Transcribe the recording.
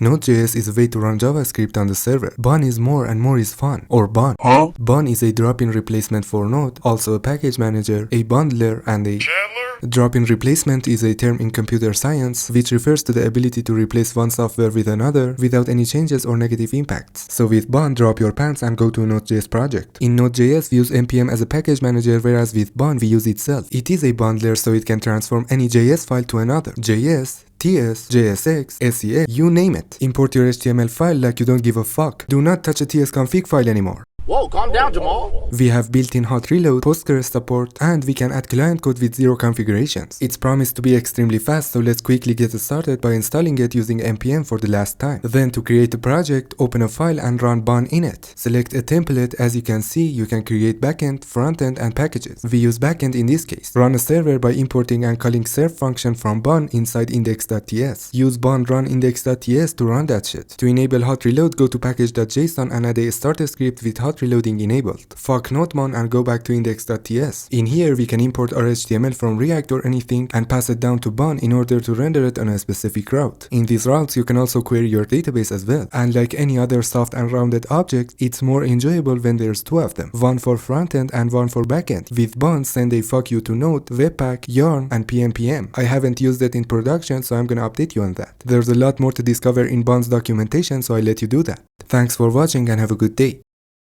Node.js is a way to run JavaScript on the server. Bun is more and more is fun, or Bun. Bun is a drop-in replacement for Node, also a package manager, a bundler, and a drop-in replacement is a term in computer science which refers to the ability to replace one software with another without any changes or negative impacts. So with Bun, drop your pants and go to a Node.js project. In Node.js, we use npm as a package manager, whereas with Bun, we use itself. It is a bundler, so it can transform any JS file to another. JS, TS, JSX, SEX, you name it. Import your HTML file like you don't give a fuck. Do not touch a tsconfig file anymore. Whoa, calm down, Jamal. We have built-in hot reload, Postgres support, and we can add client code with 0 configurations. It's promised to be extremely fast, so let's quickly get started by installing it using npm for the last time. Then to create a project, open a file and run Bun in it. Select a template. As you can see, you can create backend, frontend, and packages. We use backend in this case. Run a server by importing and calling serve function from Bun inside index.ts. Use Bun run index.ts to run that shit. To enable hot reload, go to package.json and add a starter script with hot reloading enabled. Fuck nodemon and go back to index.ts. In here we can import our HTML from React or anything and pass it down to Bun in order to render it on a specific route. In these routes you can also query your database as well. And like any other soft and rounded object, it's more enjoyable when there's 2 of them. One for frontend and one for backend. With Bun, send a fuck you to Node, Webpack, Yarn, and PNPM. I haven't used it in production, so I'm gonna update you on that. There's a lot more to discover in Bun's documentation, so I let you do that. Thanks for watching and have a good day.